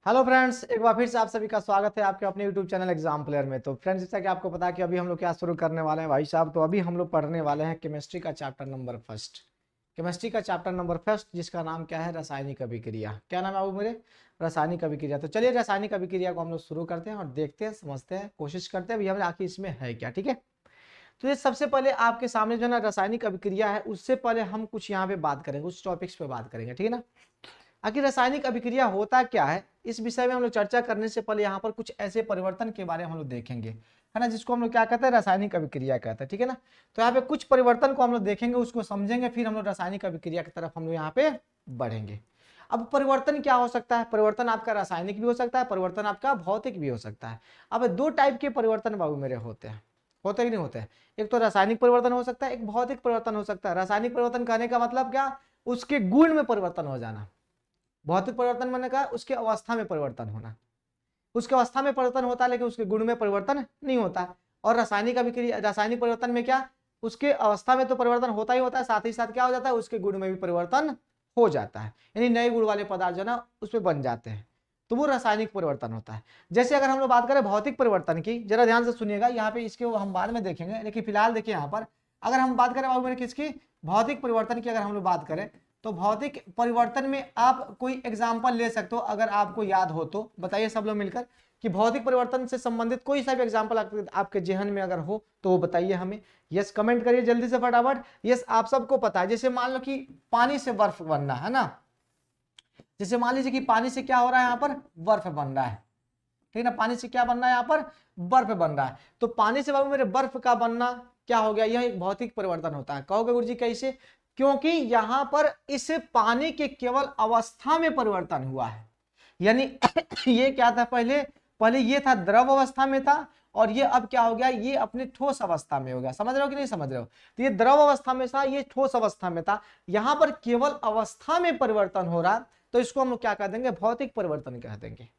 Hello friends, एक बार फिर से आप सभी का स्वागत है आपके अपने यूट्यूब चैनल एग्जाम प्लेयर में। तो फ्रेंड्स, जैसा कि आपको पता है कि अभी हम लोग क्या शुरू करने वाले हैं भाई साहब। तो अभी हम लोग पढ़ने वाले हैं केमिस्ट्री का चैप्टर नंबर फर्स्ट। केमिस्ट्री का चैप्टर नंबर फर्स्ट, जिसका नाम क्या है, रासायनिक अभिक्रिया। क्या नाम है बाबू मेरे? रासायनिक अभिक्रिया। तो चलिए रासायनिक अभिक्रिया को हम लोग शुरू करते हैं और देखते हैं, समझते हैं, कोशिश करते हैं अभी हमें आखिर इसमें है क्या। ठीक है, तो ये सबसे पहले आपके सामने जो है ना रासायनिक अभिक्रिया है, उससे पहले हम कुछ यहाँ पे बात करेंगे, उस टॉपिक्स पे बात करेंगे। ठीक है ना। आखिर रासायनिक अभिक्रिया होता क्या है, इस विषय में हम लोग चर्चा करने से पहले यहाँ पर कुछ ऐसे परिवर्तन के बारे में हम लोग देखेंगे, है ना, जिसको हम लोग क्या कहते हैं, रासायनिक अभिक्रिया कहते हैं। ठीक है ना। तो यहाँ पे कुछ परिवर्तन को हम लोग देखेंगे, उसको समझेंगे, फिर हम लोग रासायनिक अभिक्रिया की तरफ हम लोग यहाँ पे बढ़ेंगे। अब परिवर्तन क्या हो सकता है? परिवर्तन आपका रासायनिक भी हो सकता है, परिवर्तन आपका भौतिक भी हो सकता है। अब दो टाइप के परिवर्तन बाबू मेरे होते हैं, होते कि नहीं होते हैं? एक तो रासायनिक परिवर्तन हो सकता है, एक भौतिक परिवर्तन हो सकता है। रासायनिक परिवर्तन कहने का मतलब क्या? उसके गुण में परिवर्तन हो जाना। भौतिक परिवर्तन मैंने कहा उसके अवस्था में परिवर्तन होना। उसके अवस्था में परिवर्तन होता है लेकिन उसके गुण में परिवर्तन नहीं होता। और रासायनिक अभिक्रिया, रासायनिक परिवर्तन में क्या, उसके अवस्था में तो परिवर्तन होता ही होता है, साथ ही साथ क्या हो जाता है, उसके गुण में भी परिवर्तन हो जाता है, यानी नए गुण वाले पदार्थ जो ना उसमें बन जाते हैं। तो वो रासायनिक परिवर्तन होता है। जैसे अगर हम लोग बात करें भौतिक परिवर्तन की, जरा ध्यान से सुनिएगा, यहाँ पे इसके हम बाद में देखेंगे, लेकिन फिलहाल देखिए यहाँ पर अगर हम बात करें बाबू मेरे किसकी, भौतिक परिवर्तन की अगर हम लोग बात करें, तो भौतिक परिवर्तन में आप कोई एग्जाम्पल ले सकते हो, अगर आपको याद हो तो बताइए सब लोग मिलकर कि भौतिक परिवर्तन से संबंधित कोई सा भी एग्जाम्पल आपके जेहन में अगर हो तो वो बताइए हमें। यस कमेंट करिए जल्दी से फटाफट। यस, आप सबको पता है, जैसे मान लो कि पानी से बर्फ बनना है ना, जैसे मान लीजिए कि पानी से क्या हो रहा है, यहाँ पर बर्फ बन रहा है। ठीक है ना, पानी से क्या बन रहा है, यहाँ पर बर्फ बन रहा है। तो पानी से बाबू मेरे बर्फ का बनना क्या हो गया, यह एक भौतिक परिवर्तन होता है। कहोगे गुरुजी कैसे? क्योंकि यहां पर इस पानी के केवल अवस्था में परिवर्तन हुआ है, यानी ये क्या था, पहले पहले ये था द्रव अवस्था में था, और ये अब क्या हो गया, ये अपने ठोस अवस्था में हो गया। समझ रहे हो कि नहीं समझ रहे हो? तो ये द्रव अवस्था में था, ये ठोस अवस्था में था, यहां पर केवल अवस्था में परिवर्तन हो रहा, तो इसको हम लोग क्या कह देंगे, भौतिक परिवर्तन कह देंगे।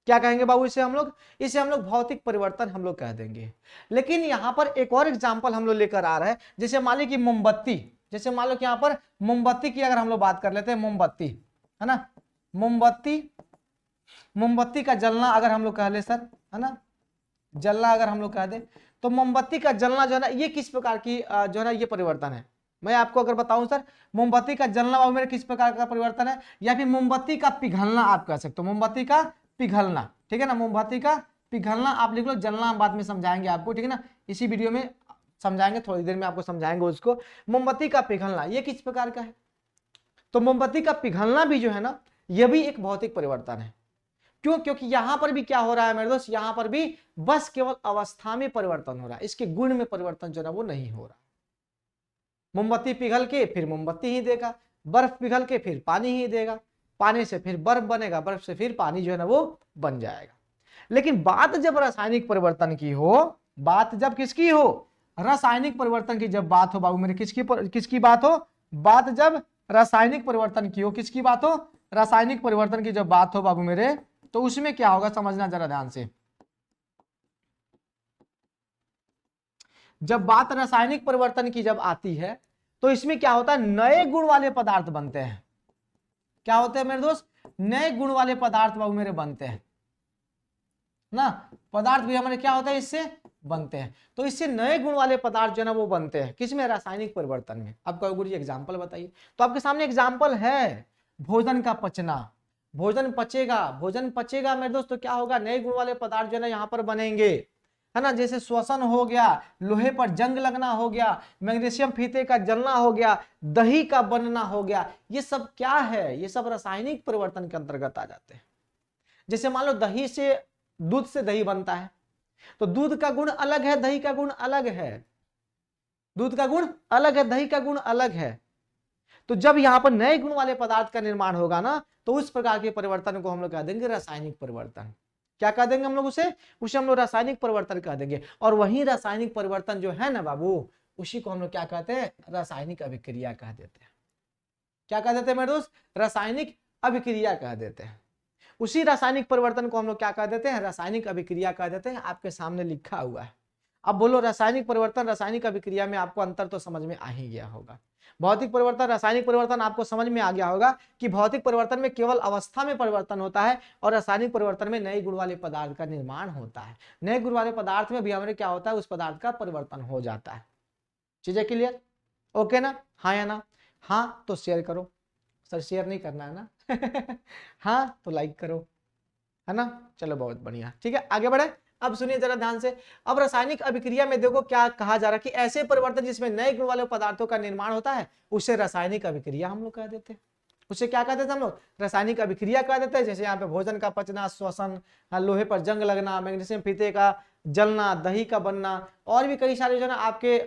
क्या कहेंगे बाबू इसे हम लोग? इसे हम लोग भौतिक परिवर्तन हम लोग कह देंगे। लेकिन यहां पर एक और एग्जांपल हम लोग लेकर आ रहे हैं, जैसे मान ली कि मोमबत्ती, जैसे मान लो कि यहां पर मोमबत्ती की अगर हम लोग बात कर लेते हैं, मोमबत्ती है ना, मोमबत्ती, मोमबत्ती का जलना अगर हम लोग कह ले सर, है ना, जलना अगर हम लोग कह दे, तो मोमबत्ती का जलना जो है ना, ये किस प्रकार की जो है ना ये परिवर्तन है। मैं आपको अगर बताऊं सर, मोमबत्ती का जलना बाबू मेरे किस प्रकार का परिवर्तन है, या फिर मोमबत्ती का पिघलना आप कह सकते हो, मोमबत्ती का पिघलना। ठीक है ना, मोमबत्ती का पिघलना आप लिख लो, जलना हम बाद में समझाएंगे आपको। ठीक है ना, इसी वीडियो में समझाएंगे, थोड़ी देर में आपको समझाएंगे उसको। मोमबत्ती का पिघलना ये किस प्रकार का है? तो मोमबत्ती का पिघलना भी जो है ना, यह भी एक भौतिक परिवर्तन है। क्यों? क्योंकि यहां पर भी क्या हो रहा है मेरे दोस्त, यहां पर भी बस केवल अवस्था में परिवर्तन हो रहा है, इसके गुण में परिवर्तन जो है वो नहीं हो रहा। मोमबत्ती पिघल के फिर मोमबत्ती ही देगा, बर्फ पिघल के फिर पानी ही देगा, पानी से फिर बर्फ बनेगा, बर्फ से फिर पानी जो है ना वो बन जाएगा। लेकिन बात जब रासायनिक परिवर्तन की हो, बात जब किसकी हो, रासायनिक परिवर्तन की जब बात हो बाबू मेरे, किसकी बात हो, बात जब रासायनिक परिवर्तन की हो, किसकी बात हो, रासायनिक परिवर्तन की जब बात हो बाबू मेरे, तो उसमें क्या होगा समझना जरा ध्यान से। जब बात रासायनिक परिवर्तन की जब आती है, तो इसमें क्या होता है, नए गुण वाले पदार्थ बनते हैं। क्या होते हैं मेरे दोस्त? नए गुण वाले पदार्थ बाबू मेरे बनते हैं ना, पदार्थ भी हमारे क्या होता है, इससे बनते हैं। तो इससे नए गुण वाले पदार्थ जो है ना वो बनते हैं, किसमें, रासायनिक परिवर्तन में। अब कहोगे गुरुजी एग्जांपल बताइए, तो आपके सामने एग्जांपल है, भोजन का पचना। भोजन पचेगा, भोजन पचेगा मेरे दोस्त, तो क्या होगा, नए गुण वाले पदार्थ जो है ना यहाँ पर बनेंगे, है ना, जैसे श्वसन हो गया, लोहे पर जंग लगना हो गया, मैग्नीशियम फीते का जलना हो गया, दही का बनना हो गया, ये सब क्या है, ये सब रासायनिक परिवर्तन के अंतर्गत आ जाते हैं। जैसे मान लो दही से, दूध से दही बनता है, तो दूध का गुण अलग है, दही का गुण अलग है, दूध का गुण अलग है, दही का गुण अलग है। तो जब यहां पर नए गुण वाले पदार्थ का निर्माण होगा ना, तो उस प्रकार के परिवर्तन को हम लोग कह देंगे रासायनिक परिवर्तन। क्या कह देंगे हम लोग उसे? उसे हम लोग रासायनिक परिवर्तन कह देंगे। और वही रासायनिक परिवर्तन जो है ना बाबू, उसी को हम लोग क्या कहते हैं, रासायनिक अभिक्रिया कह देते हैं। क्या कह देते हैं मेरे दोस्त? रासायनिक अभिक्रिया कह देते हैं। उसी रासायनिक परिवर्तन को हम लोग क्या कह देते हैं, रासायनिक अभिक्रिया कह देते हैं। आपके सामने लिखा हुआ है, अब बोलो रासायनिक परिवर्तन रासायनिक अभिक्रिया में आपको अंतर तो समझ में आ ही गया होगा। भौतिक परिवर्तन रासायनिक परिवर्तन आपको समझ में आ गया होगा कि भौतिक परिवर्तन में केवल अवस्था में परिवर्तन होता है और रासायनिक परिवर्तन में नए गुण वाले पदार्थ का निर्माण होता है। नए गुण वाले पदार्थ में भी हमारे क्या होता है, उस पदार्थ का परिवर्तन हो जाता है। चीजें क्लियर, ओके ना, हाँ या ना? हाँ तो शेयर करो, सर शेयर नहीं करना है ना हाँ तो लाइक करो, है ना, चलो बहुत बढ़िया, ठीक है आगे बढ़े। अब सुनिए जरा ध्यान से, अब रासायनिक अभिक्रिया में देखो क्या कहा जा रहा है कि ऐसे परिवर्तन जिसमें नए गुण वाले पदार्थों का निर्माण होता है उसे रासायनिक अभिक्रिया हम लोग कह देते हैं। उसे क्या कहते थे हम लोग, रासायनिक अभिक्रिया कह देते हैं। जैसे यहाँ पे भोजन का पचना, श्वसन, लोहे पर जंग लगना, मैग्नीशियम फीते का जलना, दही का बनना, और भी कई सारे जो ना आपके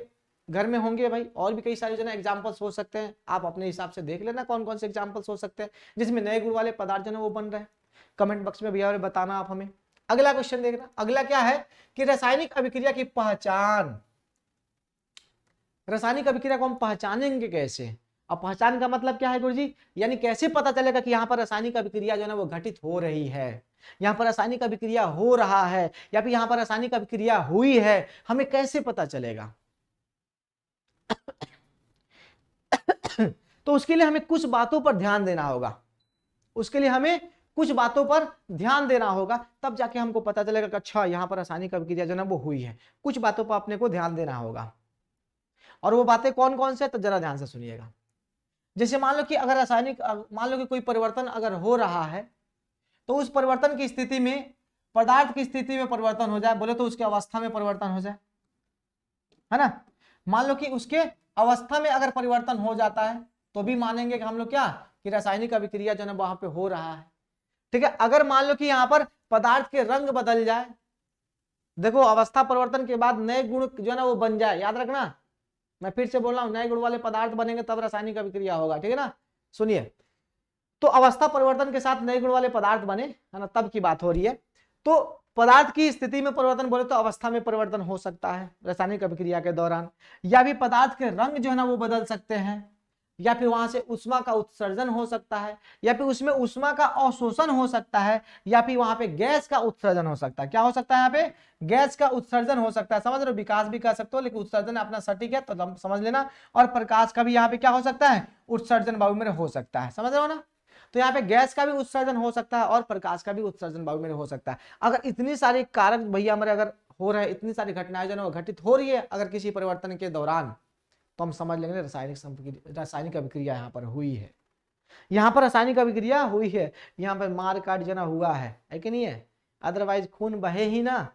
घर में होंगे भाई, और भी कई सारे जो ना एग्जाम्पल्स हो सकते हैं। आप अपने हिसाब से देख लेना कौन कौन से एग्जाम्पल्स हो सकते हैं जिसमें नए गुण वाले पदार्थ जो ना वो बन रहे हैं। कमेंट बॉक्स में भैया बताना आप हमें। अगला क्वेश्चन देखना, अगला क्या है कि रासायनिक अभिक्रिया की पहचान। रासायनिक अभिक्रिया को हम पहचानेंगे कैसे? अब पहचान का मतलब क्या है गुरुजी, यानी कैसे पता चलेगा कि यहाँ पर रासायनिक अभिक्रिया जो है ना वो घटित हो रही है, यहाँ पर रासायनिक अभिक्रिया हो रहा है, या फिर यहाँ पर रासायनिक अभिक्रिया हुई है, हमें कैसे पता चलेगा? तो उसके लिए हमें कुछ बातों पर ध्यान देना होगा, उसके लिए हमें कुछ बातों पर ध्यान देना होगा, तब जाके हमको पता चलेगा कि अच्छा यहाँ पर रासायनिक अभिक्रिया जो है वो हुई है। कुछ बातों पर अपने को ध्यान देना होगा, और वो बातें कौन कौन से, तो जरा ध्यान से सुनिएगा। जैसे मान लो कि अगर रासायनिक, मान लो कि कोई परिवर्तन अगर हो रहा है तो उस परिवर्तन की स्थिति में, पदार्थ की स्थिति में परिवर्तन हो जाए, बोले तो उसकी अवस्था में परिवर्तन हो जाए, है ना। मान लो कि उसके अवस्था में अगर परिवर्तन हो जाता है तो भी मानेंगे कि हम लोग क्या, कि रासायनिक अभिक्रिया जो है वहां पे हो रहा है, ठीक है। अगर मान लो कि यहाँ पर पदार्थ के रंग बदल जाए, देखो अवस्था परिवर्तन के बाद नए गुण जो है ना वो बन जाए, याद रखना, मैं फिर से बोल रहा हूं, नए गुण वाले पदार्थ बनेंगे तब रासायनिक अभिक्रिया होगा, ठीक है ना। सुनिए, तो अवस्था परिवर्तन के साथ नए गुण वाले पदार्थ बने, है ना, तब की बात हो रही है। तो पदार्थ की स्थिति में परिवर्तन बोले तो अवस्था में परिवर्तन हो सकता है रासायनिक अभिक्रिया के दौरान, या भी पदार्थ के रंग जो है ना वो बदल सकते हैं, या फिर वहां से उष्मा का उत्सर्जन हो सकता है, या फिर उसमें उष्मा का अवशोषण हो सकता है, या फिर वहां पे गैस का उत्सर्जन हो सकता है। क्या हो सकता है यहाँ पे, गैस का उत्सर्जन हो सकता है, समझ रहे हो, विकास भी कर सकते हो लेकिन उत्सर्जन अपना सटीक है तो समझ लेना। और प्रकाश का भी यहाँ पे क्या हो सकता है, उत्सर्जन वायु में हो सकता है, समझ रहे हो ना। तो यहाँ पे गैस का भी उत्सर्जन हो सकता है और प्रकाश का भी उत्सर्जन वायु में हो सकता है। अगर इतनी सारी कारक भैया हमारे अगर हो रहे हैं, इतनी सारी घटनाएं जो है घटित हो रही है अगर किसी परिवर्तन के दौरान, तो हम समझ लेंगे रासायनिक अभिक्रिया यहाँ पर हुई है, यहाँ पर रासायनिक अभिक्रिया हुई है, यहाँ पर मार काट जना हुआ है कि नहीं है। अदरवाइज खून बहे ही ना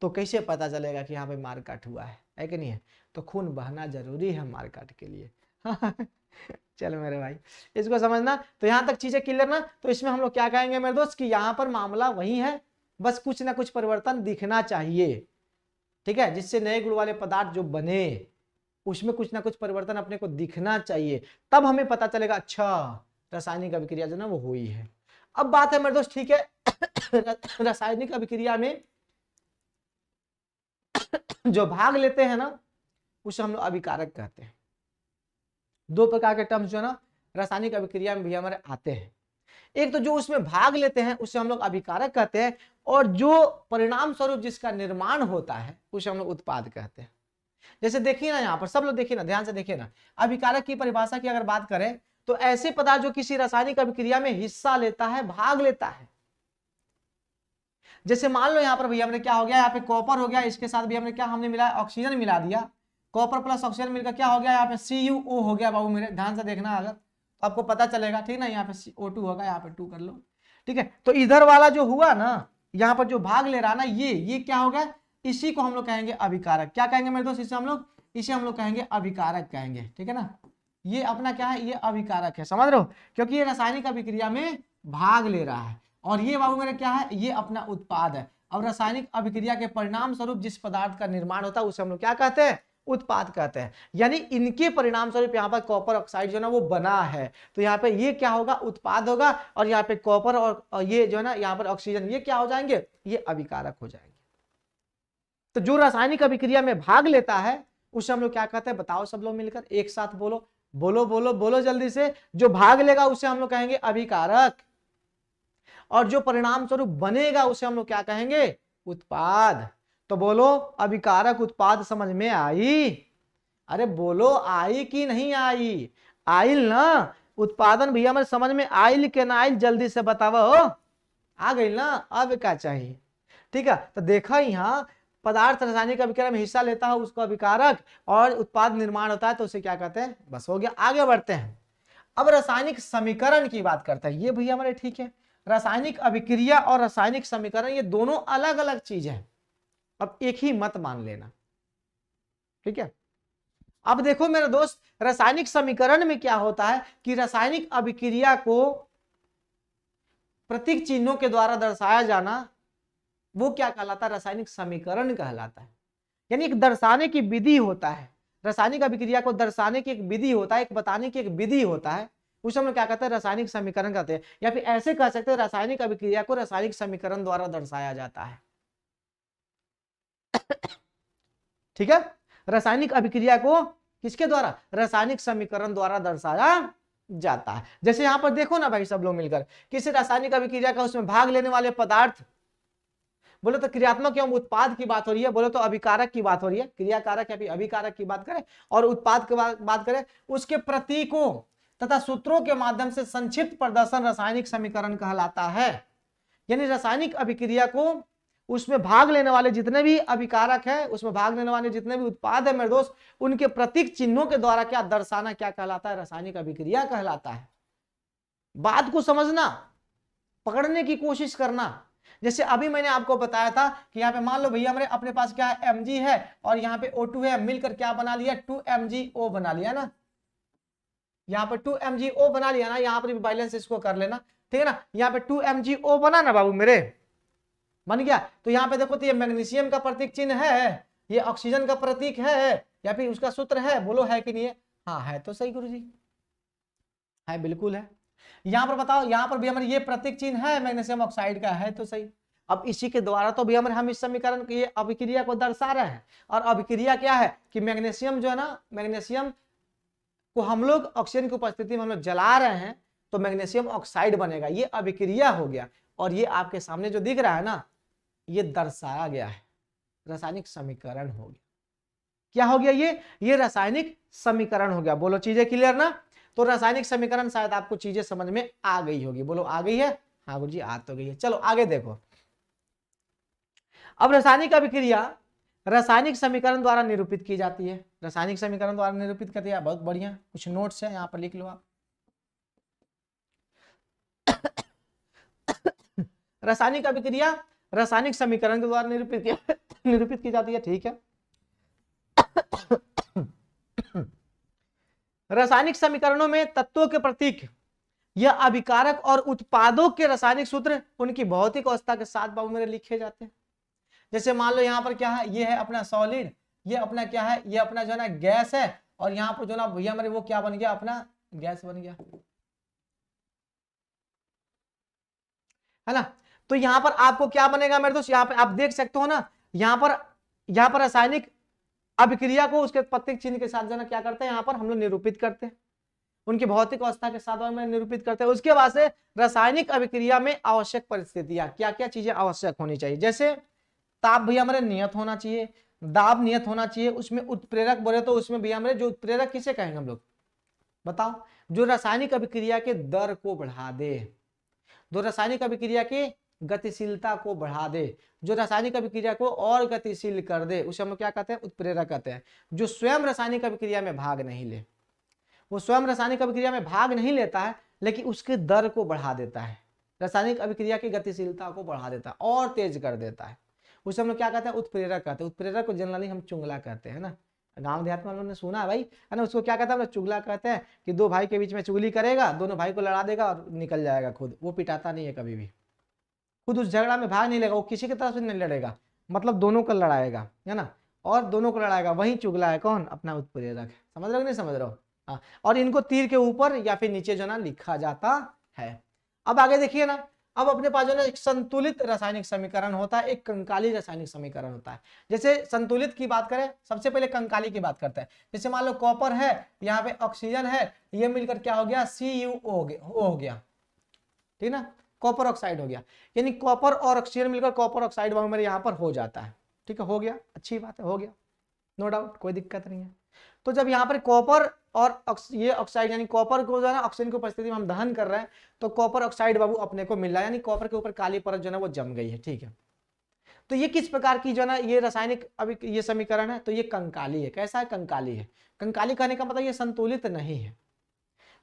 तो कैसे पता चलेगा कि यहाँ पे मार काट हुआ है कि नहीं है। तो खून बहना जरूरी है मार काट के लिए चल मेरे भाई इसको समझना। तो यहाँ तक चीजें क्लियर ना। तो इसमें हम लोग क्या कहेंगे मेरे दोस्त कि यहाँ पर मामला वही है, बस कुछ ना कुछ परिवर्तन दिखना चाहिए, ठीक है, जिससे नए गुण वाले पदार्थ जो बने उसमें कुछ ना कुछ परिवर्तन अपने को दिखना चाहिए, तब हमें पता चलेगा अच्छा रासायनिक अभिक्रिया जो ना वो हुई है। अब बात है मेरे दोस्त, ठीक है रासायनिक अभिक्रिया में जो भाग लेते हैं ना उसे हम लोग अभिकारक कहते हैं। दो प्रकार के टर्म्स जो है ना रासायनिक अभिक्रिया में भी हमारे आते हैं, एक तो जो उसमें भाग लेते हैं उसे हम लोग अभिकारक कहते हैं, और जो परिणाम स्वरूप जिसका निर्माण होता है उसे हम लोग उत्पाद कहते हैं। जैसे देखिए ना यहाँ पर सब लोग देखिए ना, ध्यान से देखिए ना, अभिकारक की परिभाषा की अगर बात करें तो ऐसे पदार्थ जो किसी रासायनिक अभिक्रिया में हिस्सा लेता है, भाग लेता है। जैसे मान लो यहाँ पर भैया हमने क्या हो गया, यहाँ पे कॉपर हो गया, इसके साथ भी हमने क्या हमने मिला, ऑक्सीजन मिला दिया, कॉपर प्लस ऑक्सीजन मिलकर क्या हो गया, यहाँ पे CuO हो गया। बाबू मेरे ध्यान से देखना अगर तो आपको पता चलेगा, ठीक ना। यहाँ पे O2 होगा, यहाँ पे 2 कर लो, ठीक है। तो इधर वाला जो हुआ ना, यहाँ पर जो भाग ले रहा ना, ये क्या हो गया, इसी को हम लोग कहेंगे अभिकारक। क्या कहेंगे मेरे दोस्त, इसे हम लोग कहेंगे अभिकारक कहेंगे, ठीक है ना। ये अपना क्या है, ये अभिकारक है, समझ रहे हो, क्योंकि ये रासायनिक अभिक्रिया में भाग ले रहा है। और ये बाबू मेरे क्या है, ये अपना उत्पाद है। अब रासायनिक अभिक्रिया के परिणाम स्वरूप जिस पदार्थ का निर्माण होता है उसे हम लोग क्या कहते हैं, उत्पाद कहते हैं। यानी इनके परिणाम स्वरूप यहाँ पर कॉपर ऑक्साइड जो है ना वो बना है, तो यहाँ पे ये क्या होगा, उत्पाद होगा, और यहाँ पे कॉपर और ये जो है ना यहाँ पर ऑक्सीजन, ये क्या हो जाएंगे, ये अभिकारक हो जाएंगे। तो जो रासायनिक अभिक्रिया में भाग लेता है उसे हम लोग क्या कहते हैं, बताओ सब लोग मिलकर एक साथ बोलो, बोलो बोलो बोलो जल्दी से। जो भाग लेगा उसे हम लोग कहेंगे अभिकारक, और जो परिणाम स्वरूप बनेगा उसे हम लोग क्या कहेंगे, उत्पाद। तो बोलो अभिकारक उत्पाद समझ में आई? अरे बोलो आई कि नहीं आई? आइल ना? उत्पादन भैया मेरे समझ में आइल के ना आइल, जल्दी से बताओ। आ गई ना? अब क्या चाहिए? ठीक है, तो देखा यहाँ पदार्थ रासायनिक अभिक्रिया में हिस्सा लेता है उसको अभिकारक, और उत्पाद निर्माण होता है तो उसे क्या कहते हैं? बस हो गया। आगे बढ़ते हैं, अब रासायनिक समीकरण की बात करते हैं। ये भैया हमारे ठीक है, रासायनिक अभिक्रिया और रासायनिक समीकरण ये दोनों अलग अलग चीज है, अब एक ही मत मान लेना, ठीक है। अब देखो मेरे दोस्त, रासायनिक समीकरण में क्या होता है कि रासायनिक अभिक्रिया को प्रतीक चिन्हों के द्वारा दर्शाया जाना, वो क्या कहलाता है? रासायनिक समीकरण कहलाता है। यानी एक दर्शाने की विधि होता है, रासायनिक अभिक्रिया को दर्शाने की एक विधि होता है, एक बताने की एक विधि होता है, उसे हम लोग क्या कहते हैं? रासायनिक समीकरण कहते हैं। या फिर ऐसे कह सकते हैं रासायनिक अभिक्रिया को रासायनिक समीकरण द्वारा दर्शाया जाता है, ठीक है। रासायनिक अभिक्रिया को किसके द्वारा? रासायनिक समीकरण द्वारा दर्शाया जाता है। जैसे यहां पर देखो ना भाई, सब लोग मिलकर किसी रासायनिक अभिक्रिया का उसमें भाग लेने वाले पदार्थ, बोले तो क्रियात्मक एवं उत्पाद की बात हो रही है, बोले तो अभिकारक की बात हो रही है, क्रियाकारक या फिर अभिकारक की बात करें, और उत्पाद की बात करें, उसके प्रतीकों तथा सूत्रों के माध्यम से संक्षिप्त प्रदर्शन रासायनिक समीकरण कहलाता है। यानी रासायनिक अभिक्रिया को उसमें भाग लेने वाले जितने भी अभिकारक है, उसमें भाग लेने वाले जितने भी उत्पाद है मेरे दोस्त, उनके प्रतीक चिन्हों के द्वारा क्या दर्शाना क्या कहलाता है? रासायनिक अभिक्रिया कहलाता है। बात को समझना, पकड़ने की कोशिश करना। जैसे अभी मैंने आपको बताया था कि यहाँ पे मान लो भैया हमारे अपने पास क्या है? Mg है, और यहाँ पे O2 है, मिलकर क्या बना लिया? 2MgO बना लिया ना। यहाँ पे 2MgO बना लिया ना, यहाँ पर भी बैलेंस इसको कर लेना, ठीक है ना। यहाँ पे 2MgO बना ना बाबू मेरे, बन गया। तो यहाँ पे देखो, तो ये मैग्नीशियम का प्रतीक चिन्ह है, ये ऑक्सीजन का प्रतीक है, या फिर उसका सूत्र है, बोलो है कि नहीं है? हाँ है तो सही गुरुजी, है बिल्कुल है। यहाँ पर बताओ, यहाँ पर भी हमारे ये प्रतीक चिन्ह है मैग्नीशियम ऑक्साइड का, है तो सही। अब इसी के द्वारा तो भी हम इस समीकरण की अभिक्रिया को दर्शा रहे हैं। और अभिक्रिया क्या है कि मैग्नीशियम जो है ना, मैग्नीशियम को हम लोग ऑक्सीजन की उपस्थिति में हम लोग जला रहे हैं तो मैग्नीशियम ऑक्साइड बनेगा, ये अभिक्रिया हो गया। और ये आपके सामने जो दिख रहा है ना, ये दर्शाया गया है, रासायनिक समीकरण हो गया। क्या हो गया? ये रासायनिक समीकरण हो गया। बोलो चीजें क्लियर ना? तो रासायनिक समीकरण शायद आपको चीजें समझ में आ गई होगी, बोलो आ गई है? हाँ गुरुजी आ तो गई है। चलो आगे देखो, अब रासायनिक अभिक्रिया रासायनिक समीकरण द्वारा निरूपित की जाती है। रासायनिक समीकरण द्वारा निरूपित करती है, बहुत बढ़िया, कुछ नोट्स है यहाँ पर लिख लो आप। रासायनिक अभिक्रिया रासायनिक समीकरण के द्वारा निरूपित की जाती है, ठीक है। रासायनिक समीकरणों में तत्वों के प्रतीक या अभिकारक और उत्पादों के रासायनिक सूत्र उनकी भौतिक अवस्था के साथ बाबू मेरे लिखे जाते हैं। जैसे मान लो यहाँ पर क्या है, ये है अपना सॉलिड, ये अपना क्या है, ये अपना जो है ना गैस है, और यहाँ पर जो ना भैया मेरे वो क्या बन गया? अपना गैस बन गया, है ना। तो यहाँ पर आपको क्या बनेगा मेरे दोस्त? यहाँ पे आप देख सकते हो ना, यहाँ पर रासायनिक अभिक्रिया को उसके प्रतीक चिन्ह के साथ जो है क्या करते हैं, यहाँ पर हम लोग निरूपित करते हैं, उनकी भौतिक अवस्था के साथ में निरूपित करते हैं। उसके बाद से रासायनिक अभिक्रिया में आवश्यक परिस्थितियां, क्या क्या चीजें आवश्यक होनी चाहिए? जैसे ताप भैया हमारे नियत होना चाहिए, दाब नियत होना चाहिए, उसमें उत्प्रेरक बोले तो उसमें भैया हमारे जो उत्प्रेरक किसे कहेंगे हम लोग? बताओ, जो रासायनिक अभिक्रिया के दर को बढ़ा दे, जो रासायनिक अभिक्रिया की गतिशीलता को बढ़ा दे, जो रासायनिक अभिक्रिया को और गतिशील कर दे, उसे हम लोग क्या कहते हैं? उत्प्रेरक कहते हैं। जो स्वयं रासायनिक अभिक्रिया में भाग नहीं ले, वो स्वयं रासायनिक अभिक्रिया में भाग नहीं लेता है, लेकिन उसके दर को बढ़ा देता है, रासायनिक अभिक्रिया की गतिशीलता को बढ़ा देता है और तेज कर देता है, उसे हम लोग क्या कहते हैं? उत्प्रेरक कहते हैं। उत्प्रेरक को जनरली हम चुंगला कहते हैं ना, गांव देहात में हम लोगों ने सुना है भाई, है ना। उसको क्या कहते हैं? हम लोग चुगला कहते हैं कि दो भाई के बीच में चुगली करेगा, दोनों भाई को लड़ा देगा और निकल जाएगा खुद, वो पिटाता नहीं है कभी भी, खुद उस झगड़ा में भाग नहीं लेगा, वो किसी की तरफ से नहीं लड़ेगा, मतलब दोनों को लड़ाएगा, है ना, और दोनों को लड़ाएगा, वही चुगला है कौन? अपना उत्प्रेरक। समझ रहे हो नहीं समझ रहे हो? हाँ, और इनको तीर के ऊपर या फिर नीचे जो ना लिखा जाता है। अब आगे देखिए ना, अब अपने पास जो ना एक संतुलित रासायनिक समीकरण होता है, एक कंकाली रासायनिक समीकरण होता है। जैसे संतुलित की बात करें, सबसे पहले कंकाली की बात करते हैं। जैसे मान लो कॉपर है, यहाँ पे ऑक्सीजन है, ये मिलकर क्या हो गया? CuO हो गया, ठीक ना, कॉपर ऑक्साइड हो गया। यानी कॉपर और ऑक्सीजन मिलकर कॉपर ऑक्साइड मेरे यहाँ पर हो जाता है। ठीक है, हो गया, अच्छी बात है, हो गया, नो डाउट, कोई दिक्कत नहीं है। तो जब यहाँ पर कॉपर और ये ऑक्साइड यानी कॉपर को जो है ना ऑक्सीजन की उपस्थिति में हम दहन कर रहे हैं तो कॉपर ऑक्साइड बाबू अपने को मिल रहा है, यानी कॉपर के ऊपर काली परत जो है ना वो जम गई है। ठीक है, तो ये किस प्रकार की जो है ना ये रासायनिक अभी ये समीकरण है, तो ये कंकाली है। कैसा है? कंकाली है। कंकाली कहने का मतलब ये संतुलित नहीं है।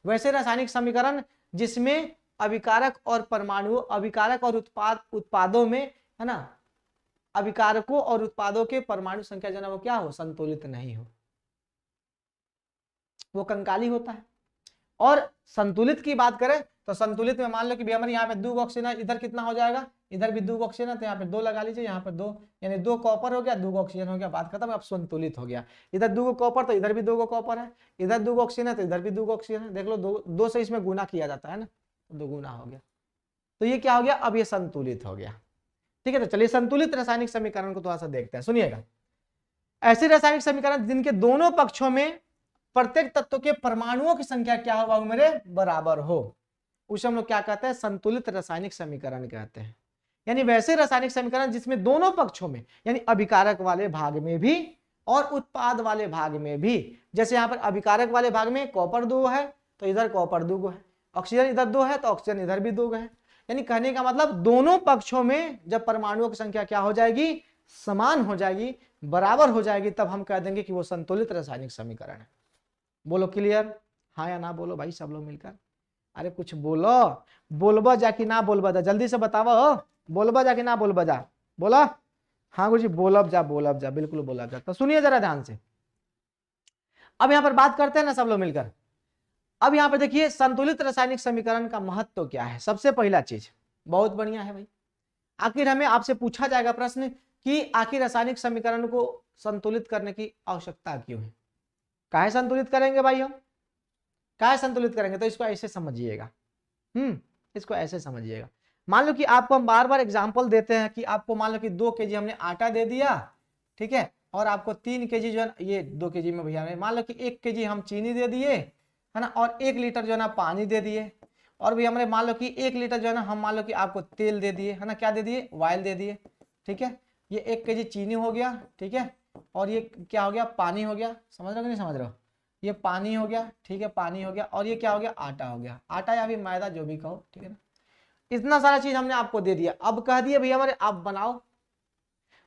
वैसे रासायनिक समीकरण जिसमें अभिकारक और परमाणु, अभिकारक और उत्पादों में है ना, अभिकारकों और उत्पादों के परमाणु संख्या जो है ना वो क्या हो, संतुलित नहीं हो, वो कंकाली होता है। और संतुलित की बात करें तो संतुलित में मान लो कि हमारे यहाँ पे 2 ऑक्सीजन है, इधर कितना हो जाएगा, इधर भी 2 ऑक्सीजन है, तो यहाँ पे 2 लगा लीजिए, यहाँ पे 2, यानी 2 कॉपर हो गया, 2 ऑक्सीजन हो गया, बात खत्म, अब संतुलित हो गया। इधर 2 कॉपर तो इधर भी 2 कॉपर है, इधर 2 ऑक्सीजन है तो इधर भी 2 ऑक्सीजन है, देख लो 2 से इसमें गुना किया जाता है ना, 2 गुना हो गया, तो ये क्या हो गया, अब ये संतुलित हो गया। ठीक है, तो चलिए संतुलित रासायनिक समीकरण को थोड़ा सा देखते हैं, सुनिएगा। ऐसे रासायनिक समीकरण जिनके दोनों पक्षों में प्रत्येक तत्व के परमाणुओं की संख्या क्या हो मेरे, बराबर हो, उसे हम लोग क्या कहते हैं, संतुलित रासायनिक समीकरण कहते हैं। यानी वैसे रासायनिक समीकरण जिसमें दोनों पक्षों में यानी अभिकारक वाले भाग में भी और उत्पाद वाले भाग में भी, जैसे यहाँ पर अभिकारक वाले भाग में कॉपर 2 है तो इधर कॉपर 2 है, ऑक्सीजन इधर 2 है तो ऑक्सीजन इधर भी 2 है, यानी कहने का मतलब दोनों पक्षों में जब परमाणुओं की संख्या क्या हो जाएगी, समान हो जाएगी, बराबर हो जाएगी, तब हम कह देंगे कि वो संतुलित रासायनिक समीकरण है। बोलो क्लियर, हाँ या ना बोलो भाई सब लोग मिलकर, अरे कुछ बोलो, बोलबा जा कि ना बोलबा जा, जल्दी से बताओ, बोलबा जा कि ना बोलबा जा, बोला, हाँ गुरु जी बोलब जा, बिल्कुल बोलब जा। तो सुनिए जरा ध्यान से, अब यहां पर बात करते हैं ना सब लोग मिलकर। अब यहां पर देखिए संतुलित रासायनिक समीकरण का महत्व तो क्या है। सबसे पहला चीज, बहुत बढ़िया है भाई, आखिर हमें आपसे पूछा जाएगा प्रश्न कि आखिर रासायनिक समीकरण को संतुलित करने की आवश्यकता क्यों है, काहे संतुलित करेंगे भाई हम, काहे संतुलित करेंगे, तो इसको ऐसे समझिएगा, इसको ऐसे समझिएगा। मान लो कि आपको हम बार बार एग्जांपल देते हैं कि आपको मान लो कि 2 kg हमने आटा दे दिया, ठीक है, और आपको 3 kg जो है ये 2 kg में भैया मान लो कि 1 kg हम चीनी दे दिए है ना, और 1 लीटर जो है ना पानी दे दिए, और भी हमने मान लो कि 1 लीटर जो है ना हम मान लो कि आपको तेल दे दिए है ना, क्या दे दिए, ऑयल दे दिए, ठीक है, ये 1 kg चीनी हो गया, ठीक है, और ये क्या हो गया, पानी हो गया, समझ रहे हो कि नहीं समझ रहे हो, ये पानी हो गया, ठीक है, पानी हो गया, और ये क्या हो गया, आटा हो गया, आटा या फिर मैदा जो भी कहो, ठीक है ना, इतना सारा चीज हमने आपको दे दिया। अब कह दिए भैया हमारे आप बनाओ,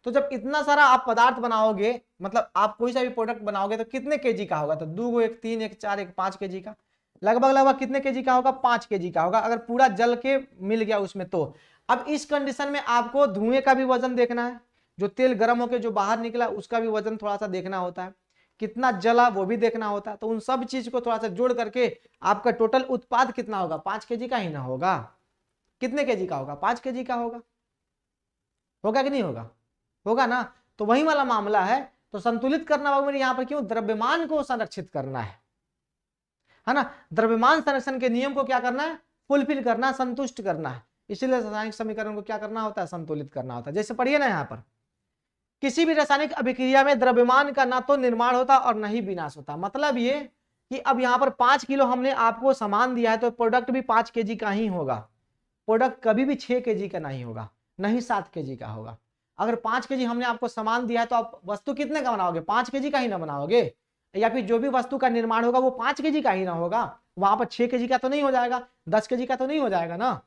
तो जब इतना सारा आप पदार्थ बनाओगे, मतलब आप कोई सा भी प्रोडक्ट बनाओगे तो कितने केजी का होगा, तो 2 1 3 1 4 1 5 केजी का, लगभग कितने केजी का होगा, 5 केजी का होगा, अगर पूरा जल के मिल गया उसमें तो। अब इस कंडीशन में आपको धुएं का भी वजन देखना है, जो तेल गर्म होकर जो बाहर निकला उसका भी वजन थोड़ा सा देखना होता है, कितना जला वो भी देखना होता है, तो उन सब चीज को थोड़ा सा जोड़ करके आपका टोटल उत्पाद कितना होगा, 5 केजी का ही ना होगा, कितने केजी का होगा, 5 केजी का होगा, होगा कि नहीं होगा, होगा ना। तो वही वाला मामला है, तो संतुलित करना होगा मेरे यहाँ पर क्यों, द्रव्यमान को संरक्षित करना है ना, द्रव्यमान संरक्षण के नियम को क्या करना है, फुलफिल करना, संतुष्ट करना है, इसीलिए रासायनिक समीकरण को क्या करना होता है, संतुलित करना होता है। जैसे पढ़िए ना यहाँ पर, किसी भी रासायनिक अभिक्रिया में द्रव्यमान का ना तो निर्माण होता और न ही विनाश होता, मतलब ये कि अब यहाँ पर 5 किलो हमने आपको सामान दिया है तो प्रोडक्ट भी 5 केजी का ही होगा, प्रोडक्ट कभी भी 6 केजी का नहीं होगा, नहीं 7 केजी का होगा। अगर 5 केजी हमने आपको सामान दिया है तो आप वस्तु कितने का बनाओगे, 5 केजी का ही ना बनाओगे, या फिर जो भी वस्तु का निर्माण होगा वो 5 केजी का ही ना होगा, वहां पर 6 केजी का तो नहीं हो जाएगा, 10 केजी का तो नहीं हो जाएगा ना,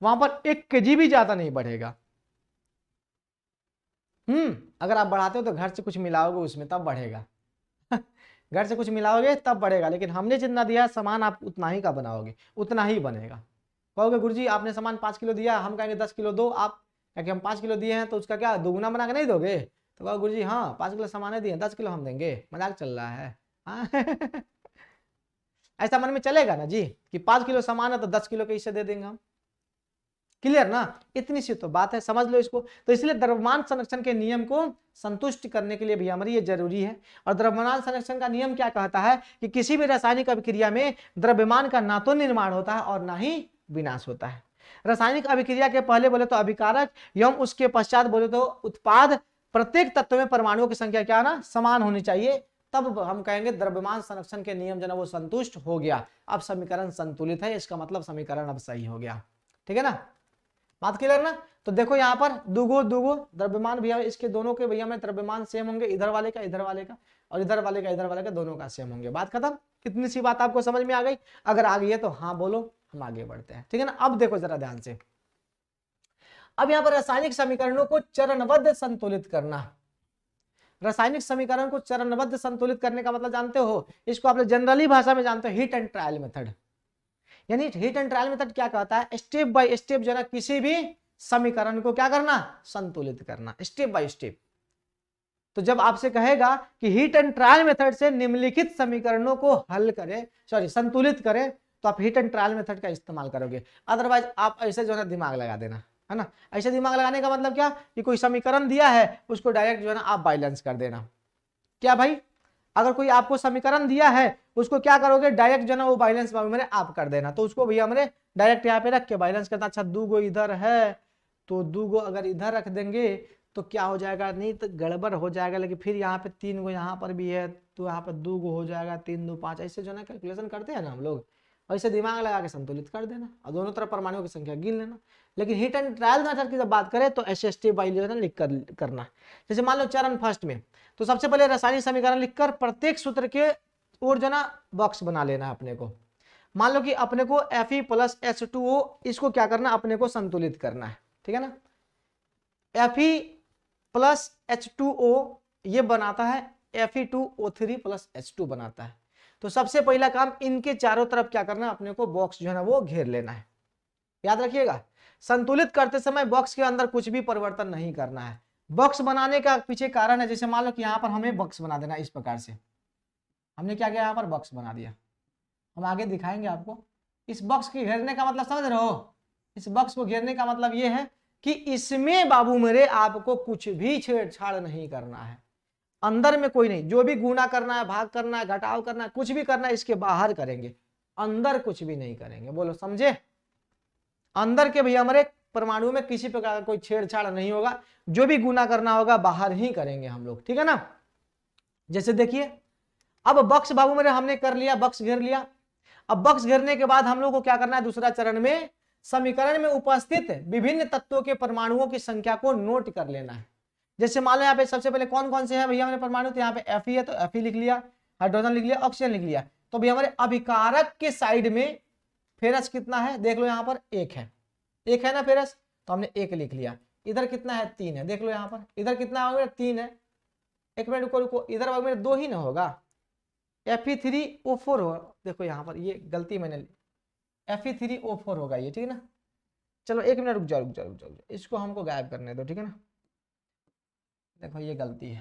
वहां पर 1 केजी भी ज्यादा नहीं बढ़ेगा। अगर आप बढ़ाते हो तो घर से कुछ मिलाओगे उसमें तब बढ़ेगा घर से कुछ मिलाओगे तब बढ़ेगा, लेकिन हमने जितना दिया है सामान आप उतना ही का बनाओगे, उतना ही बनेगा। कहोगे गुरुजी आपने सामान 5 किलो दिया, हम कहेंगे 10 किलो दो आप, क्योंकि हम 5 किलो दिए हैं तो उसका क्या दोगुना बना के नहीं दोगे, तो कहो गुरुजी हाँ 5 किलो सामान दिए 10 किलो हम देंगे, मजाक चल रहा है हाँ ऐसा मन में चलेगा ना जी कि 5 किलो सामान है तो 10 किलो कैसे दे देंगे हम, क्लियर ना, इतनी सी तो बात है, समझ लो इसको। तो इसलिए द्रव्यमान संरक्षण के नियम को संतुष्ट करने के लिए भी हमारी ये जरूरी है। और द्रव्यमान संरक्षण का नियम क्या कहता है कि किसी भी रासायनिक अभिक्रिया में द्रव्यमान का ना तो निर्माण होता है और ना ही विनाश होता है। रासायनिक अभिक्रिया के पहले बोले तो अभिकारक एवं उसके पश्चात बोले तो उत्पाद, प्रत्येक तत्व में परमाणुओं की संख्या क्या ना समान होनी चाहिए, तब हम कहेंगे द्रव्यमान संरक्षण के नियम जो है वो संतुष्ट हो गया, अब समीकरण संतुलित है, इसका मतलब समीकरण अब सही हो गया, ठीक है ना। बात क्लियर ना। तो देखो यहाँ पर दूगो दूगो द्रव्यमान भैया, इसके दोनों के भैया में द्रव्यमान सेम होंगे, इधर वाले का इधर वाले का और इधर वाले का इधर वाले का, दोनों का सेम होंगे। बात खत्म। कितनी सी बात आपको समझ में आ गई? अगर आ गई है तो हाँ बोलो, हम आगे बढ़ते हैं, ठीक है ना। अब देखो जरा ध्यान से, अब यहाँ पर रासायनिक समीकरणों को चरणबद्ध संतुलित करना। रासायनिक समीकरण को चरणबद्ध संतुलित करने का मतलब जानते हो, इसको आप जनरली भाषा में जानते हो हीट एंड ट्रायल मेथड। यानी हीट एंड ट्रायल मेथड क्या कहता है, स्टेप बाय स्टेप जो है किसी भी समीकरण को क्या करना, संतुलित करना, स्टेप बाय स्टेप। तो जब आपसे कहेगा कि हीट एंड ट्रायल मेथड से निम्नलिखित समीकरणों को हल करें, सॉरी संतुलित करें, तो आप हीट एंड ट्रायल मेथड का इस्तेमाल करोगे। अदरवाइज आप ऐसे जो है दिमाग लगा देना, है ना। ऐसे दिमाग लगाने का मतलब क्या, कि कोई समीकरण दिया है उसको डायरेक्ट जो है ना आप बैलेंस कर देना। क्या भाई, अगर कोई आपको समीकरण दिया है उसको क्या करोगे, डायरेक्ट जो है ना वो बैलेंस मेरे आप कर देना। तो उसको भैया मेरे डायरेक्ट यहाँ पे रख के बैलेंस करना। अच्छा दूगो इधर है तो दूगो अगर इधर रख देंगे तो क्या हो जाएगा, नहीं तो गड़बड़ हो जाएगा। लेकिन फिर यहाँ पे 3 गो यहाँ पर भी है तो यहाँ पर 2 गो हो जाएगा, 3 2 5, ऐसे जो है ना कैलकुलेशन करते हैं ना हम लोग, ऐसे दिमाग लगा के संतुलित कर देना और दोनों तरफ परमाणुओं की संख्या गिन लेना। लेकिन हीट एंड ट्रायल मेथड की जब बात करें तो ऐसे स्टेप बाय जो है ना लिख कर करना। जैसे मान लो चरण फर्स्ट में, तो सबसे पहले रासायनिक समीकरण लिखकर प्रत्येक सूत्र के और जो ना बॉक्स बना लेना है अपने को। मान लो कि अपने को Fe प्लस H2O इसको क्या करना, अपने को संतुलित करना है, ठीक है ना। Fe प्लस H2O ये बनाता है Fe2O3 प्लस H2 बनाता है। तो सबसे पहला काम इनके चारों तरफ क्या करना है, अपने को बॉक्स जो है ना वो घेर लेना है। याद रखिएगा, संतुलित करते समय बॉक्स के अंदर कुछ भी परिवर्तन नहीं करना है। बॉक्स बनाने का पीछे कारण है, जैसे मान लो कि यहाँ पर हमें बॉक्स बना देना इस प्रकार से, हमने क्या किया, यहाँ पर बॉक्स बना दिया। हम आगे दिखाएंगे आपको। इस बॉक्स के घेरने का मतलब समझ रहे हो, इस बॉक्स को घेरने का मतलब ये है कि इसमें बाबू मेरे आपको कुछ भी छेड़छाड़ नहीं करना है। अंदर में कोई नहीं, जो भी गुणा करना है, भाग करना है, घटाव करना है, कुछ भी करना है इसके बाहर करेंगे, अंदर कुछ भी नहीं करेंगे। बोलो समझे, अंदर के भैया हमारे परमाणु में किसी प्रकार का कोई छेड़छाड़ नहीं होगा, जो भी गुना करना होगा बाहर ही करेंगे हम लोग, ठीक है ना। जैसे देखिए अब बॉक्स बाबू मेरे हमने कर लिया, बॉक्स घेर लिया। अब बॉक्स घेरने के बाद हम लोग को क्या करना है, दूसरा चरण में समीकरण में उपस्थित विभिन्न तत्वों के परमाणुओं की संख्या को नोट कर लेना है। जैसे मान लो यहाँ पे सबसे पहले कौन कौन से हैं भैया हमारे परमाणु, तो यहाँ पे Fe है तो Fe लिख लिया, हाइड्रोजन लिख लिया, ऑक्सीजन लिख लिया। तो भैया हमारे अभिकारक के साइड में फेरस कितना है, देख लो यहाँ पर 1 है, 1 है ना फेरस, तो हमने 1 लिख लिया। इधर कितना है, 3 है, देख लो यहाँ पर, इधर कितना होगा, 3 है। एक मिनट रुको रुको, इधर मेरे 2 ही ना होगा, Fe3O4 होगा। देखो यहाँ पर ये गलती मैंने, Fe3O4 होगा ये, ठीक है ना। चलो एक मिनट रुक जाओ रुक जाओ रुक जाओ, इसको हमको गायब करने दो, ठीक है ना। देखो ये गलती है,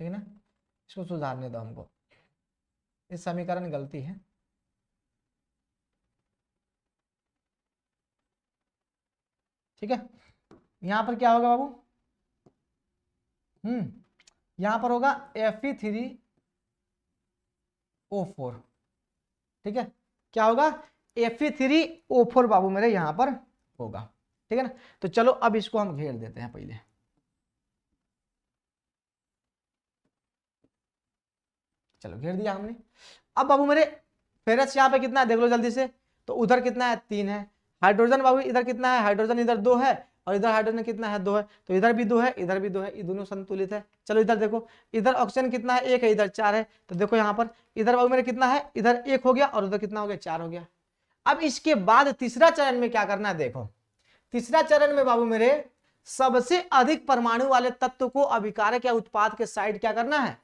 ठीक है ना, इसको सुधारने दो हमको, इस समीकरण गलती है। ठीक है, यहां पर क्या होगा बाबू, यहां पर होगा Fe3O4, ठीक है, क्या होगा Fe3O4 बाबू मेरे यहां पर होगा, ठीक है ना। तो चलो अब इसको हम घेर देते हैं पहले, चलो घेर दिया हमने। अब बाबू मेरे फेरस यहाँ पे कितना है देख लो जल्दी से, तो उधर कितना है, 3 है। हाइड्रोजन बाबू इधर कितना है, हाइड्रोजन इधर 2 है और इधर हाइड्रोजन कितना है, 2 है। तो इधर भी 2 है, इधर भी 2 है, ये दोनों संतुलित है। चलो इधर देखो, इधर ऑक्सीजन कितना है, 1 है, इधर 4 है। तो देखो यहाँ पर इधर बाबू मेरे कितना है, इधर 1 हो गया और उधर कितना हो गया, 4 हो गया। अब इसके बाद तीसरा चरण में क्या करना है, देखो तीसरा चरण में बाबू मेरे सबसे अधिक परमाणु वाले तत्व को अभिकारक या उत्पाद के साइड क्या करना है,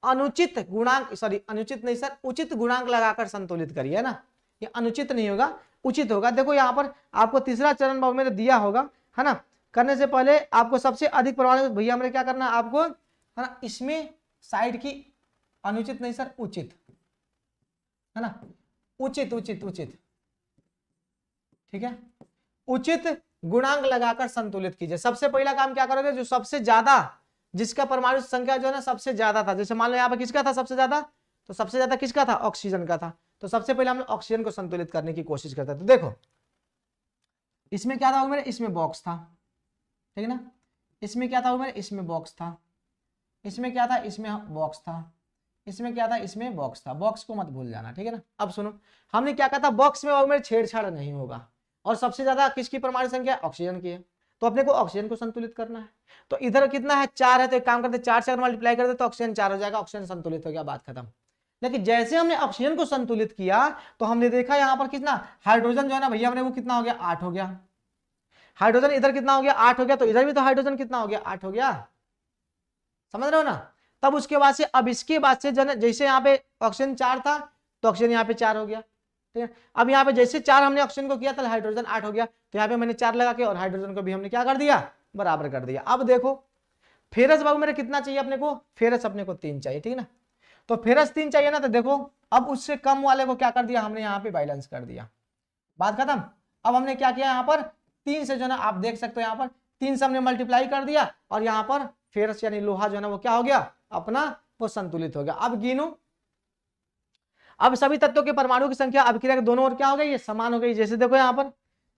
अनुचित गुणांक, सॉरी अनुचित नहीं सर, उचित गुणांक लगाकर संतुलित करिए ना, ये अनुचित नहीं होगा, उचित होगा। देखो यहाँ पर आपको तीसरा चरण बाबू मेरे दिया होगा, है ना। करने से पहले आपको सबसे अधिक परमाणु भैया मेरे क्या करना है आपको, है ना, इसमें साइड की अनुचित नहीं सर, उचित, है ना, उचित उचित उचित, ठीक है, उचित गुणांक लगाकर संतुलित कीजिए। सबसे पहला काम क्या करोगे, जो सबसे ज्यादा, जिसका परमाणु संख्या जो है ना सबसे ज्यादा था, जैसे मान लो यहाँ पर किसका था सबसे ज्यादा, तो सबसे ज्यादा किसका था, ऑक्सीजन का था। तो सबसे पहले हम लोग ऑक्सीजन को संतुलित करने की कोशिश करते हैं। तो देखो इसमें क्या था मेरे, इसमें बॉक्स था, ठीक है ना, इसमें क्या था मेरे, इसमें बॉक्स था, इसमें क्या था, इसमें बॉक्स था, इसमें क्या था, इसमें बॉक्स था, बॉक्स को मत भूल जाना, ठीक है ना। अब सुनो, हमने क्या कहा था, बॉक्स में मेरे छेड़छाड़ नहीं होगा, और सबसे ज्यादा किसकी परमाणु संख्या, ऑक्सीजन की है, तो अपने को ऑक्सीजन को संतुलित करना है। तो इधर कितना है, 4 है, तो एक काम करते 4 से मल्टीप्लाई करते तो ऑक्सीजन 4 हो जाएगा, ऑक्सीजन संतुलित हो गया, बात खत्म। लेकिन जैसे हमने ऑक्सीजन को संतुलित किया तो हमने देखा यहाँ पर कितना हाइड्रोजन जो है ना भैया हमने वो कितना हो गया, 8 हो गया। हाइड्रोजन इधर कितना हो गया, 8 हो गया, तो इधर भी तो हाइड्रोजन कितना हो गया, 8 हो गया, समझ रहे हो ना। तब उसके बाद से, अब इसके बाद से जैसे यहाँ पे ऑक्सीजन 4 था तो ऑक्सीजन यहाँ पे 4 हो गया, ठीक है। अब यहाँ पे जैसे 4 हमने ऑक्सीजन को किया तो हाइड्रोजन 8 हो गया, तो यहाँ पे मैंने 4 लगा के और हाइड्रोजन को भी हमने क्या कर दिया, बराबर कर दिया। अब देखो फेरस बाबू मेरे कितना चाहिए अपने को, फेरस अपने को 3 चाहिए, ठीक है ना। तो फेरस 3 चाहिए ना, तो देखो अब उससे कम वाले को क्या कर दिया हमने, यहाँ पे बैलेंस कर दिया, बात खत्म। अब हमने क्या किया, यहाँ पर 3 से जो ना आप देख सकते हो, यहाँ पर 3 से हमने मल्टीप्लाई कर दिया और यहाँ पर फेरस यानी लोहा जो है ना वो क्या हो गया अपना, वो संतुलित हो गया। अब गिनो, अब सभी तत्वों के परमाणु की संख्या अभिक्रिया के दोनों ओर क्या हो गई, ये समान हो गई। जैसे देखो यहाँ पर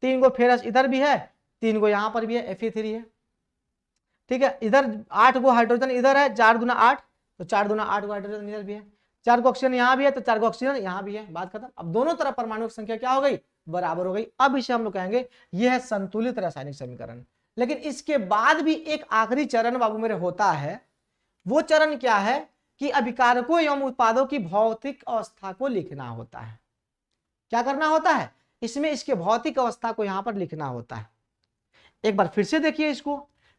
3 गो फेरस इधर भी है, 3 गो यहाँ पर भी है, Fe3 है, ठीक है। इधर 8 गो हाइड्रोजन इधर है, 4 गुना 8, तो 4 गुना 8 गो हाइड्रोजन इधर भी है, 4 गो ऑक्सीजन यहाँ भी है, तो 4 गो ऑक्सीजन यहाँ भी है, बात खत्म। अब दोनों तरफ परमाणु की संख्या क्या हो गई, बराबर हो गई। अब इसे हम लोग कहेंगे यह है संतुलित रासायनिक समीकरण। लेकिन इसके बाद भी एक आखिरी चरण बाबू मेरे होता है, वो चरण क्या है कि अभिकारकों एवं उत्पादों की भौतिक अवस्था को लिखना होता है। क्या करना होता है इसमें, इसके भौतिक अवस्था को यहां पर लिखना होता है। एक बार फिर से देखिए इसको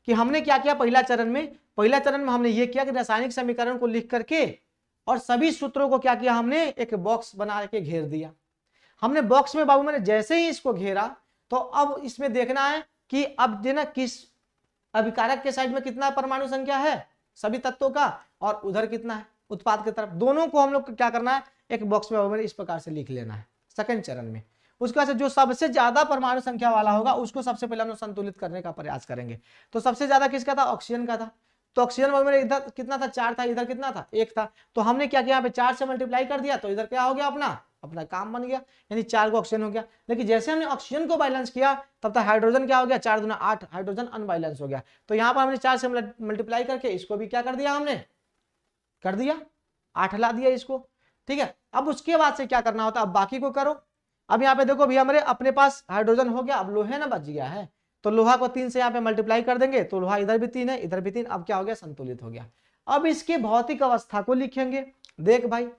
कि हमने क्या किया पहला चरण में हमने ये किया कि रासायनिक समीकरण को लिख करके और सभी सूत्रों को क्या किया हमने, एक बॉक्स बना के घेर दिया। हमने बॉक्स में बाबू मैंने जैसे ही इसको घेरा तो अब इसमें देखना है कि अब देना किस अभिकारक के साइड में कितना परमाणु संख्या है सभी तत्वों का, और उधर कितना है उत्पाद की तरफ, दोनों को हम लोग क्या करना है, एक बॉक्स में इस प्रकार से लिख लेना है सेकंड चरण में। उसके बाद जो सबसे ज्यादा परमाणु संख्या वाला होगा उसको सबसे पहले हम लोग संतुलित करने का प्रयास करेंगे। तो सबसे ज्यादा किसका था, ऑक्सीजन का था, तो ऑक्सीजन में इधर कितना था, 4 था, इधर कितना था, 1 था, तो हमने क्या किया यहाँ पे 4 से मल्टीप्लाई कर दिया, तो इधर क्या हो गया अपना अपना काम बन गया, यानी 4 को ऑक्सीजन हो गया। लेकिन जैसे हमने ऑक्सीजन को बैलेंस किया तब तक हाइड्रोजन क्या हो गया, 4 गुना 8 हाइड्रोजन अनबैलेंस हो गया, तो यहाँ पर हमने 4 से मल्टीप्लाई करके इसको भी क्या कर दिया, हमने कर दिया 8 ला दिया इसको, ठीक है। अब उसके बाद से क्या करना होता है, अब बाकी को करो। अब यहाँ पे देखो भैया हमारे अपने पास हाइड्रोजन हो गया, अब लोहे ना बच गया है, तो लोहा को 3 से यहाँ पे मल्टीप्लाई कर देंगे, तो लोहा इधर भी 3 है इधर भी 3, अब क्या हो गया, संतुलित हो गया। अब इसके भौतिक अवस्था को लिखेंगे, देख भाई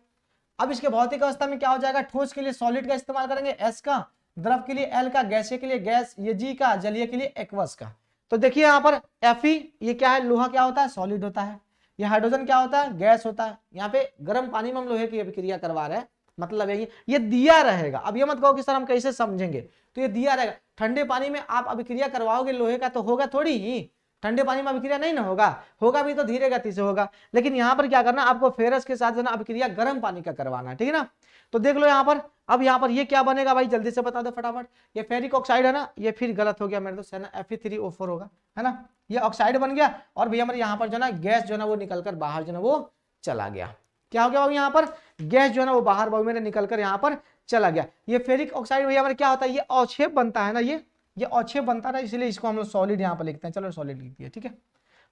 अब इसके भौतिक अवस्था में क्या हो जाएगा, ठोस के लिए सॉलिड का इस्तेमाल करेंगे S का, द्रव के लिए L का, गैसीय के लिए गैस ये G का, जलीय के लिए एक्वस का। तो देखिए यहाँ पर Fe ये क्या है, लोहा क्या होता है, सॉलिड होता है, ये हाइड्रोजन क्या होता है, गैस होता है। यहाँ पे गर्म पानी में हम लोहे की अभिक्रिया करवा रहे हैं, मतलब ये दिया रहेगा। अब ये मत कहो कि सर हम कैसे समझेंगे, तो ये दिया रहेगा। ठंडे पानी में आप अभिक्रिया करवाओगे लोहे का तो होगा थोड़ी ही, ठंडे पानी में अभिक्रिया नहीं ना होगा, होगा भी तो धीरे गति से होगा। लेकिन यहाँ पर क्या करना, आपको फेरस के साथ जो ना अभिक्रिया गर्म पानी का करवाना है, ठीक है ना। तो देख लो यहाँ पर, अब यहाँ पर ये क्या बनेगा भाई, जल्दी से बता दो फटाफट। ये फेरिक ऑक्साइड है ना, ये फिर गलत हो गया मेरे दोस्त, है ना, Fe3O4 होगा, है ना, ये ऑक्साइड बन गया। और भैया हमारे यहाँ पर जो ना गैस जो ना वो निकलकर बाहर जो ना वो चला गया। क्या हो गया बाबू, यहाँ पर गैस जो है ना वो बाहर बाबू मेरे निकलकर यहाँ पर चला गया। ये फेरिक ऑक्साइड भैया हमारे क्या होता है, ये अवक्षेप बनता है ना, ये अवक्षेप बनता है, इसलिए इसको हम लोग सॉलिड यहाँ पर लिखते हैं। चलो सॉलिड लिख दिया, ठीक है।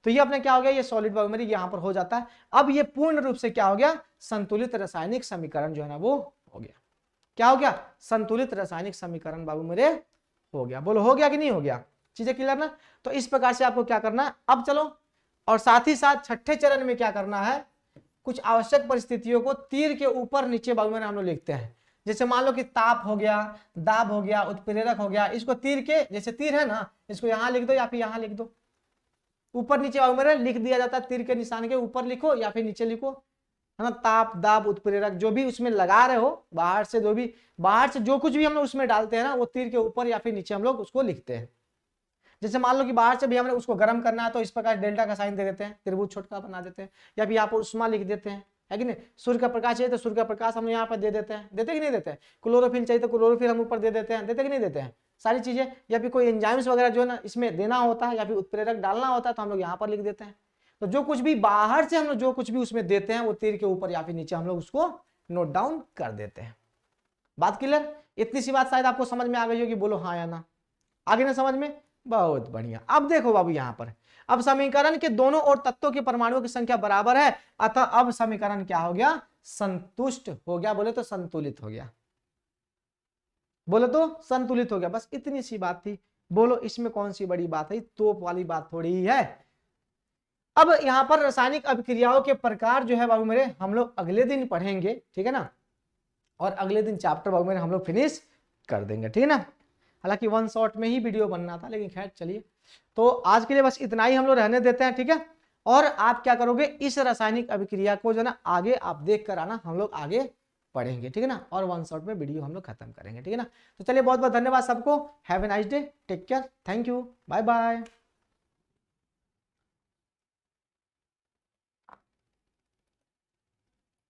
तो ये अपने क्या हो गया, ये सॉलिड बाबू मेरी यहाँ पर हो जाता है। अब ये पूर्ण रूप से क्या हो गया, संतुलित रासायनिक समीकरण जो है ना वो हो गया। क्या हो गया, संतुलित रासायनिक समीकरण बाबू मेरे हो गया। बोलो हो गया कि नहीं हो गया, चीजें क्लियर ना। तो इस प्रकार से आपको क्या करना है, अब चलो और साथ ही साथ छठे चरण में क्या करना है, कुछ आवश्यक परिस्थितियों को तीर के ऊपर नीचे बाबू मेरे हम लोग लिखते हैं। जैसे मान लो कि ताप हो गया, दाब हो गया, उत्प्रेरक हो गया, इसको तीर के, जैसे तीर है ना, इसको यहाँ लिख दो या फिर यहाँ लिख दो, ऊपर नीचे बाबू मेरे लिख दिया जाता है। तीर के निशान के ऊपर लिखो या फिर नीचे लिखो, है ना। ताप दाब उत्प्रेरक जो भी उसमें लगा रहे हो, बाहर से जो कुछ भी हम लोग उसमें डालते हैं ना, वो तीर के ऊपर या फिर नीचे हम लोग उसको लिखते हैं। जैसे मान लो कि बाहर से भी हमने उसको गर्म करना है तो इस प्रकार डेल्टा का साइन दे देते हैं, त्रिभुज छोटा बना देते हैं, या फिर यहाँ पर उष्मा लिख देते हैं, है कि नहीं। सूर्य का प्रकाश चाहिए तो सूर्य का प्रकाश हम यहाँ पर दे देते हैं, देते कि नहीं देते हैं। क्लोरोफिल चाहिए तो क्लोरोफिल हम ऊपर दे देते हैं, देते कि नहीं देते हैं, सारी चीजें। या फिर कोई एंजाइम्स वगैरह जो है ना इसमें देना होता है या फिर उत्प्रेरक डालना होता है तो हम लोग यहाँ पर लिख देते हैं। तो जो कुछ भी बाहर से हम लोग जो कुछ भी उसमें देते हैं वो तीर के ऊपर या फिर नीचे हम लोग उसको नोट डाउन कर देते हैं। बात क्लियर, इतनी सी बात शायद आपको समझ में आ गई होगी, बोलो हाँ या ना, आगे ना समझ में, बहुत बढ़िया। अब देखो बाबू यहाँ पर, अब समीकरण के दोनों ओर तत्वों के परमाणुओं की संख्या बराबर है, अतः अब समीकरण क्या हो गया, संतुष्ट हो गया, बोले तो संतुलित हो गया, बोले तो संतुलित हो गया। बस इतनी सी बात थी। बोलो इसमें कौन सी बड़ी बात है, तोप वाली बात थोड़ी ही है। अब यहां पर रासायनिक अभिक्रियाओं के प्रकार जो है बाबू मेरे हम लोग अगले दिन पढ़ेंगे, ठीक है ना, और अगले दिन चैप्टर बाबू मेरे हम लोग फिनिश कर देंगे, ठीक है ना। हालांकि वन शॉट में ही वीडियो बनना था, लेकिन खैर चलिए, तो आज के लिए बस इतना ही हम लोग रहने देते हैं, ठीक है। और आप क्या करोगे, इस रासायनिक अभिक्रिया को जो ना आगे आप देख कर आना, हम लोग आगे पढ़ेंगे, ठीक है ना, और वन शॉट में वीडियो हम लोग खत्म करेंगे, ठीक है ना। तो चलिए बहुत बहुत धन्यवाद सबको, have a nice day, take care, thank you, bye bye.